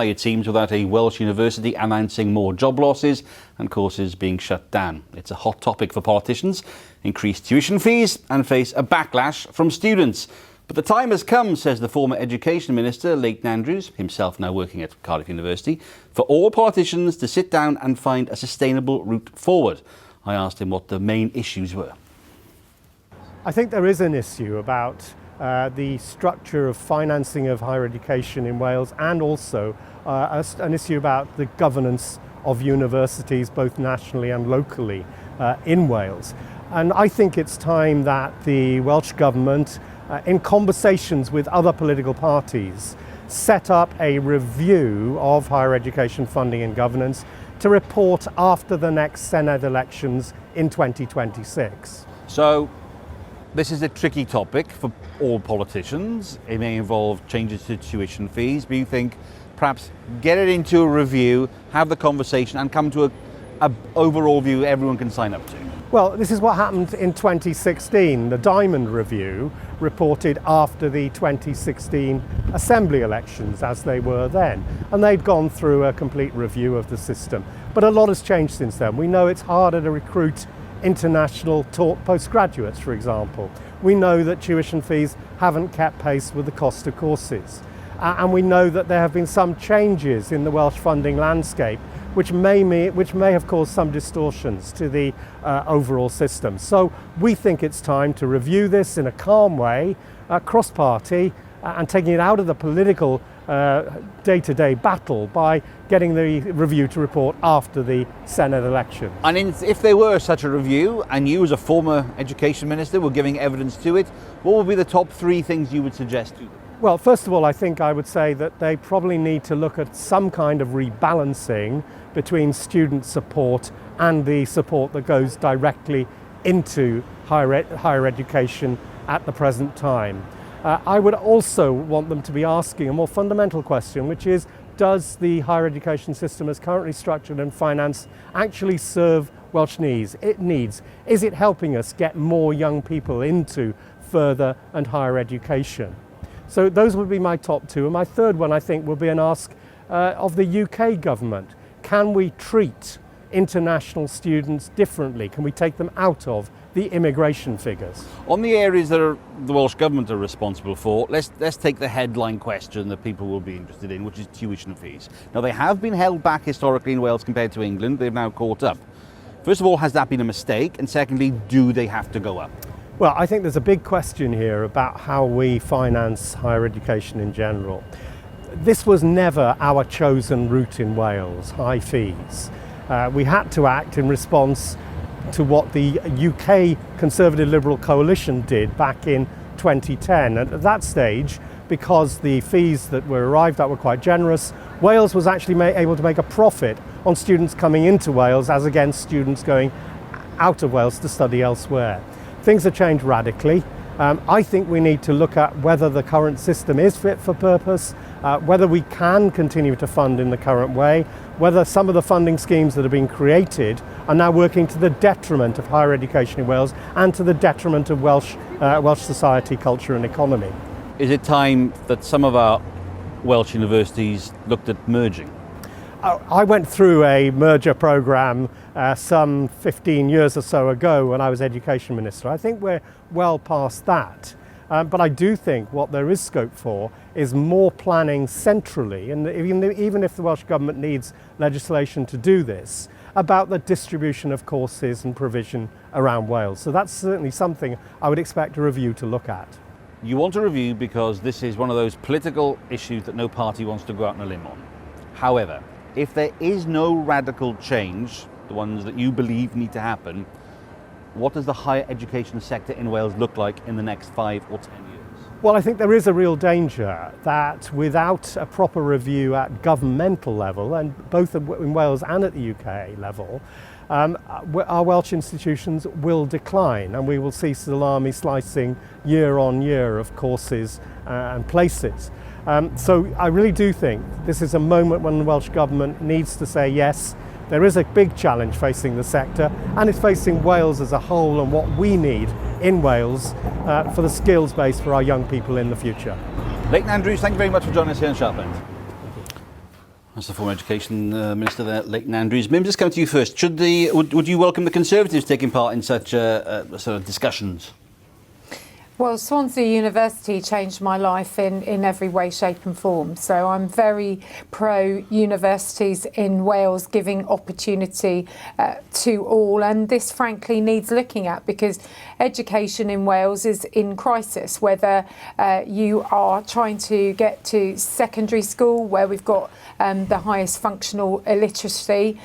It seems without a Welsh university announcing more job losses and courses being shut down. It's a hot topic for politicians, increased tuition fees and face a backlash from students. But the time has come, says the former Education Minister, Leighton, himself now working at Cardiff University, for all politicians to sit down and find a sustainable route forward. I asked him what the main issues were. I think there is an issue about the structure of financing of higher education in Wales, and also an issue about the governance of universities both nationally and locally in Wales. And I think it's time that the Welsh Government, in conversations with other political parties, set up a review of higher education funding and governance to report after the next Senedd elections in 2026. So this is a tricky topic for all politicians. It may involve changes to tuition fees, but you think perhaps get it into a review, have the conversation and come to a overall view everyone can sign up to. Well, this is what happened in 2016. The Diamond Review reported after the 2016 Assembly elections, as they were then. And they'd gone through a complete review of the system. But a lot has changed since then. We know it's harder to recruit international taught postgraduates, for example. We know that tuition fees haven't kept pace with the cost of courses. And we know that there have been some changes in the Welsh funding landscape which may have caused some distortions to the overall system. So we think it's time to review this in a calm way, cross-party, and taking it out of the political day-to-day battle by getting the review to report after the Senedd election. And if there were such a review, and you as a former Education Minister were giving evidence to it, what would be the top 3 things you would suggest to them? Well, first of all, I think I would say that they probably need to look at some kind of rebalancing between student support and the support that goes directly into higher education at the present time. I would also want them to be asking a more fundamental question, which is, does the higher education system as currently structured and financed actually serve Welsh needs? Is it helping us get more young people into further and higher education? So those would be my top 2. And my third one, I think, will be an ask of the UK government. Can we treat international students differently? Can we take them out of the immigration figures? On the areas that the Welsh Government are responsible for, let's take the headline question that people will be interested in, which is tuition fees. Now, they have been held back historically in Wales compared to England. They've now caught up. First of all, has that been a mistake? And secondly, do they have to go up? Well, I think there's a big question here about how we finance higher education in general. This was never our chosen route in Wales, high fees. We had to act in response to what the UK Conservative Liberal coalition did back in 2010. And at that stage, because the fees that were arrived at were quite generous, Wales was actually able to make a profit on students coming into Wales as against students going out of Wales to study elsewhere. Things have changed radically. I think we need to look at whether the current system is fit for purpose, whether we can continue to fund in the current way, whether some of the funding schemes that have been created are now working to the detriment of higher education in Wales and to the detriment of Welsh society, culture and economy. Is it time that some of our Welsh universities looked at merging? I went through a merger programme some 15 years or so ago when I was Education Minister. I think we're well past that. But I do think what there is scope for is more planning centrally, and even if the Welsh Government needs legislation to do this, about the distribution of courses and provision around Wales. So that's certainly something I would expect a review to look at. You want a review because this is one of those political issues that no party wants to go out on a limb on. However, if there is no radical change, the ones that you believe need to happen, what does the higher education sector in Wales look like in the next 5 or 10 years? Well, I think there is a real danger that without a proper review at governmental level, and both in Wales and at the UK level, our Welsh institutions will decline, and we will see salami slicing year on year of courses and places. So I really do think this is a moment when the Welsh Government needs to say, yes, there is a big challenge facing the sector, and it's facing Wales as a whole and what we need in Wales for the skills base for our young people in the future. Leighton, thank you very much for joining us here in Sharpland. That's the former Education Minister there, Leighton Andrews. Mim, just come to you first. Would you welcome the Conservatives taking part in such sort of discussions? Well, Swansea University changed my life in every way, shape and form. So I'm very pro universities in Wales giving opportunity to all. And this frankly needs looking at, because education in Wales is in crisis. Whether you are trying to get to secondary school, where we've got the highest functional illiteracy,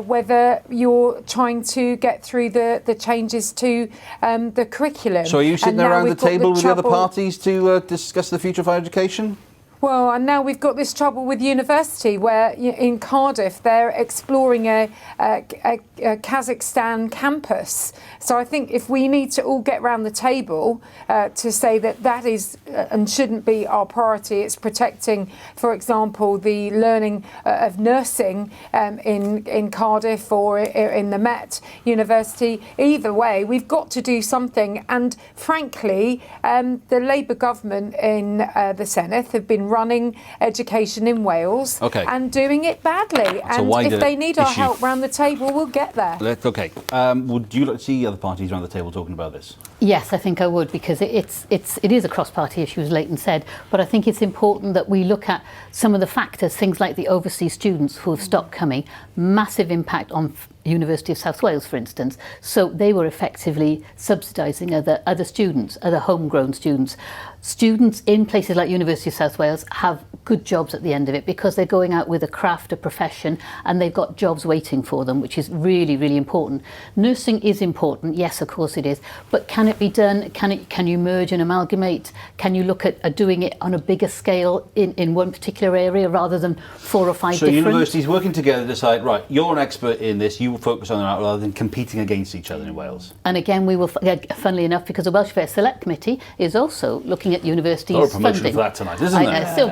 whether you're trying to get through the changes to the curriculum. So are you sitting around the table with the other parties to discuss the future of higher education? Well, and now we've got this trouble with university, where in Cardiff they're exploring a Kazakhstan campus. So I think if we need to all get round the table to say that is and shouldn't be our priority, it's protecting, for example, the learning of nursing in Cardiff or in the Met University. Either way, we've got to do something. And frankly, the Labour government in the Senedd have been running education in Wales and doing it badly. And if they need our help round the table, we'll get there. Would you like to see other parties around the table talking about this? Yes, I think I would, because it is a cross-party issue, as Leighton said, but I think it's important that we look at some of the factors, things like the overseas students who have stopped coming, massive impact on University of South Wales, for instance. So they were effectively subsidising other students, other homegrown students. Students in places like University of South Wales have good jobs at the end of it, because they're going out with a craft, a profession, and they've got jobs waiting for them, which is really, really important. Nursing is important, yes, of course it is, but can it be done? Can you merge and amalgamate? Can you look at doing it on a bigger scale in one particular area rather than 4 or 5 different? So universities working together decide, right, you're an expert in this, you will focus on that rather than competing against each other in Wales. And again, we will, funnily enough, because the Welsh Affairs Select Committee is also looking at universities' a promotion funding. for that tonight, isn't there? So,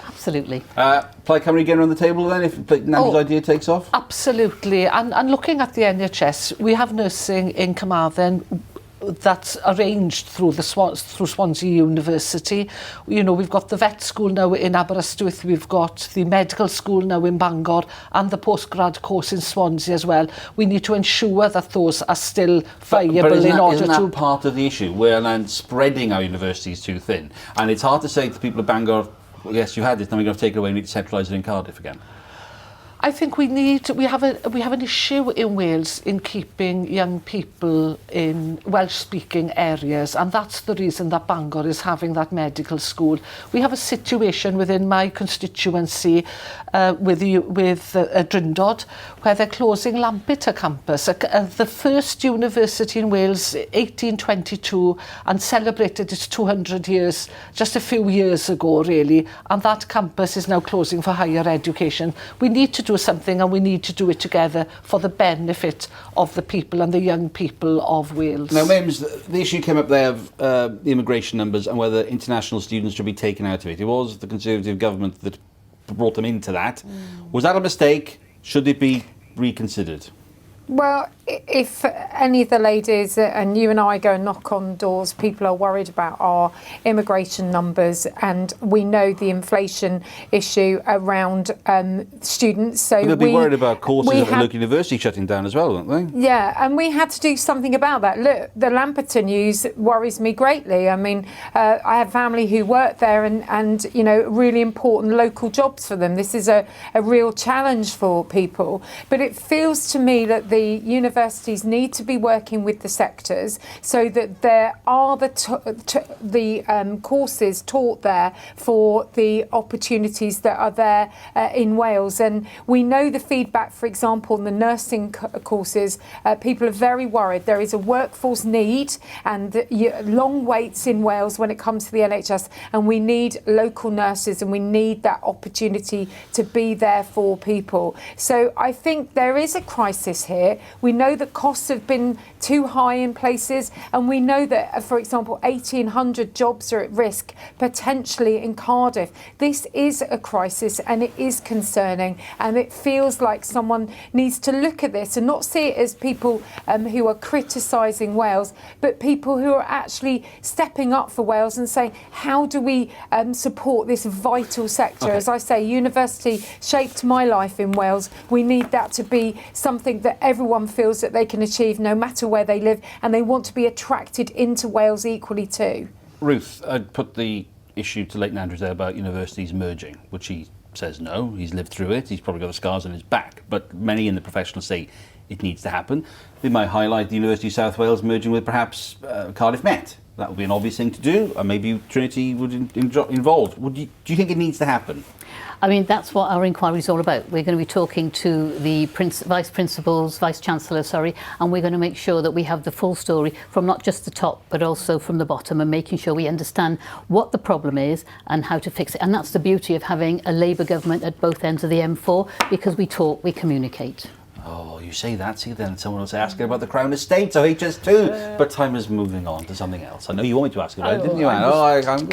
absolutely. Plaid Cymru again around the table then, if Nancy's idea takes off? Absolutely. And looking at the NHS, we have nursing in Carmarthen that's arranged through Swansea University. We've got the vet school now in Aberystwyth, we've got the medical school now in Bangor, and the postgrad course in Swansea as well. We need to ensure that those are still viable but isn't that part of the issue? We're now spreading our universities too thin, and it's hard to say to people of Bangor, well, yes, you had this, now we're going to take it away and we need to centralise it in Cardiff again. I think we have an issue in Wales in keeping young people in Welsh-speaking areas, and that's the reason that Bangor is having that medical school. We have a situation within my constituency with Drindod, where they're closing Lampeter campus, the first university in Wales, 1822, and celebrated its 200 years just a few years ago, really, and that campus is now closing for higher education. We need to do something, and we need to do it together for the benefit of the people and the young people of Wales. Now, Mims, the issue came up there of the immigration numbers and whether international students should be taken out of it. It was the Conservative government that brought them into that. Was that a mistake? Should it be reconsidered? Well, if any of the ladies and you and I go and knock on doors, people are worried about our immigration numbers, and we know the inflation issue around students. So they'll be worried about courses at the local university shutting down as well, won't they? Yeah, and we had to do something about that. Look, the Lampeter news worries me greatly. I mean, I have family who work there, and really important local jobs for them. This is a real challenge for people. But it feels to me that the universities need to be working with the sectors so that there are the courses taught there for the opportunities that are there in Wales. And we know the feedback, for example, in the nursing courses, people are very worried. There is a workforce need and long waits in Wales when it comes to the NHS, and we need local nurses, and we need that opportunity to be there for people. So I think there is a crisis here. it. We know that costs have been too high in places, and we know that, for example, 1,800 jobs are at risk, potentially in Cardiff. This is a crisis, and it is concerning, and it feels like someone needs to look at this and not see it as people who are criticising Wales, but people who are actually stepping up for Wales and saying, how do we support this vital sector? Okay. As I say, university shaped my life in Wales. We need that to be something that everyone feels that they can achieve no matter where they live, and they want to be attracted into Wales equally too. Ruth, I'd put the issue to Leighton Andrews there about universities merging, which he says no, he's lived through it, he's probably got the scars on his back, but many in the profession say it needs to happen. They might highlight the University of South Wales merging with perhaps Cardiff Met. That would be an obvious thing to do, and maybe Trinity would involve. Do you think it needs to happen? I mean, that's what our inquiry is all about. We're going to be talking to the vice chancellor, and we're going to make sure that we have the full story from not just the top, but also from the bottom, and making sure we understand what the problem is and how to fix it. And that's the beauty of having a Labour government at both ends of the M4, because we talk, we communicate. Oh, you say that, see, then someone will say, ask her about the Crown Estate, so HS2. But time is moving on to something else. I know you wanted to ask about it, didn't you, Anne? I'm